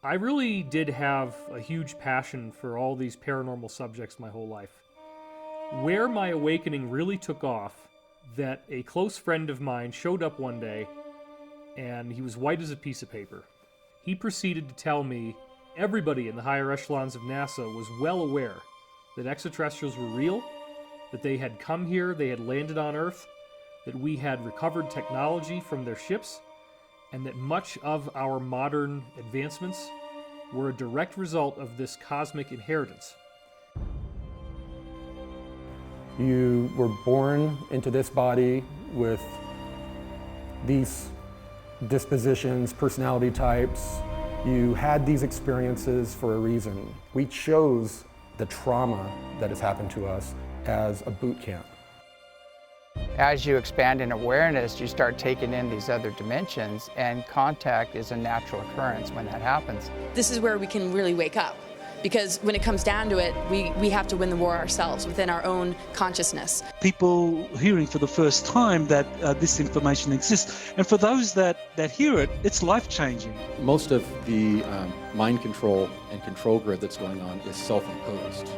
I really did have a huge passion for all these paranormal subjects my whole life. Where my awakening really took off, that a close friend of mine showed up one day, and he was white as a piece of paper. He proceeded to tell me everybody in the higher echelons of NASA was well aware that extraterrestrials were real, that they had come here, they had landed on Earth, that we had recovered technology from their ships, and that much of our modern advancements were a direct result of this cosmic inheritance. You were born into this body with these dispositions, personality types. You had these experiences for a reason. We chose the trauma that has happened to us as a boot camp. As you expand in awareness, you start taking in these other dimensions, and contact is a natural occurrence when that happens. This is where we can really wake up, because when it comes down to it, we have to win the war ourselves within our own consciousness. People hearing for the first time that this information exists, and for those that hear it, it's life-changing. Most of the mind control and control grid that's going on is self-imposed.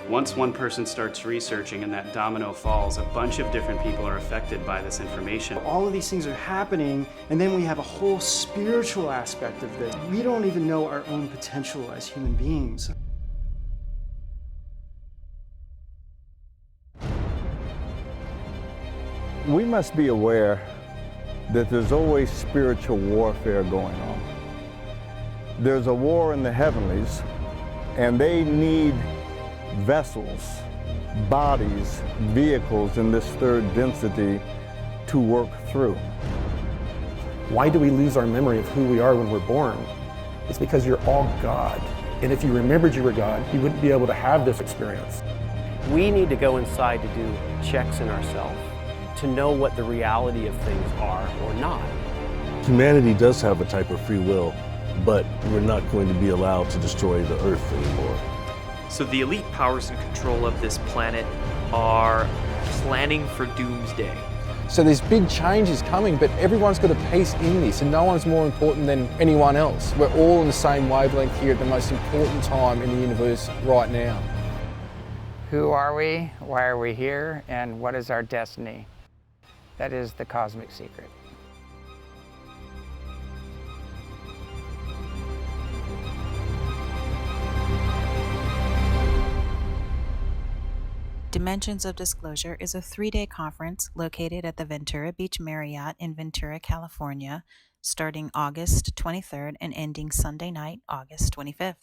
Once one person starts researching and that domino falls, a bunch of different people are affected by this information. All of these things are happening, and then we have a whole spiritual aspect of this. We don't even know our own potential as human beings. We must be aware that there's always spiritual warfare going on. There's a war in the heavenlies, and they need vessels, bodies, vehicles in this third density to work through. Why do we lose our memory of who we are when we're born? It's because you're all God. And if you remembered you were God, you wouldn't be able to have this experience. We need to go inside to do checks in ourselves, to know what the reality of things are or not. Humanity does have a type of free will, but we're not going to be allowed to destroy the Earth anymore. So the elite powers in control of this planet are planning for doomsday. So there's big changes coming, but everyone's got a piece in this, and no one's more important than anyone else. We're all in the same wavelength here at the most important time in the universe right now. Who are we? Why are we here? And what is our destiny? That is the cosmic secret. Dimensions of Disclosure is a 3-day conference located at the Ventura Beach Marriott in Ventura, California, starting August 23rd and ending Sunday night, August 25th.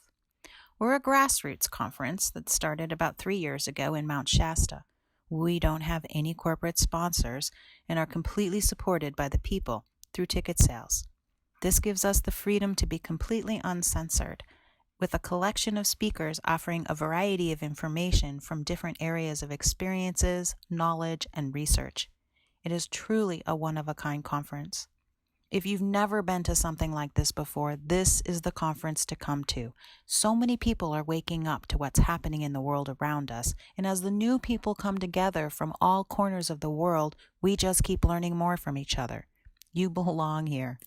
We're a grassroots conference that started about 3 years ago in Mount Shasta. We don't have any corporate sponsors and are completely supported by the people through ticket sales. This gives us the freedom to be completely uncensored, with a collection of speakers offering a variety of information from different areas of experiences, knowledge, and research. It is truly a one-of-a-kind conference. If you've never been to something like this before, this is the conference to come to. So many people are waking up to what's happening in the world around us, and as the new people come together from all corners of the world, we just keep learning more from each other. You belong here.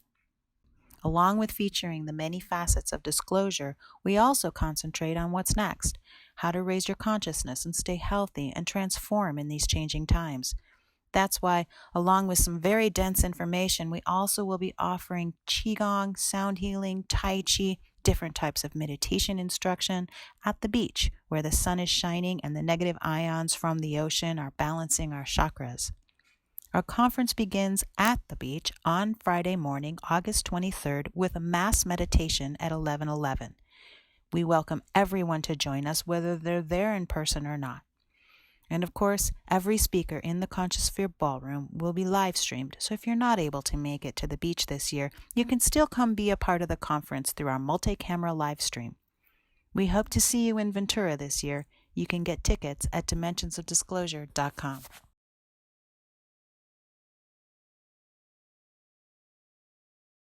Along with featuring the many facets of disclosure, we also concentrate on what's next, how to raise your consciousness and stay healthy and transform in these changing times. That's why, along with some very dense information, we also will be offering Qigong, sound healing, Tai Chi, different types of meditation instruction at the beach, where the sun is shining and the negative ions from the ocean are balancing our chakras. Our conference begins at the beach on Friday morning, August 23rd, with a mass meditation at 11:11. We welcome everyone to join us, whether they're there in person or not. And of course, every speaker in the Consciosphere Ballroom will be live streamed, so if you're not able to make it to the beach this year, you can still come be a part of the conference through our multi-camera live stream. We hope to see you in Ventura this year. You can get tickets at dimensionsofdisclosure.com.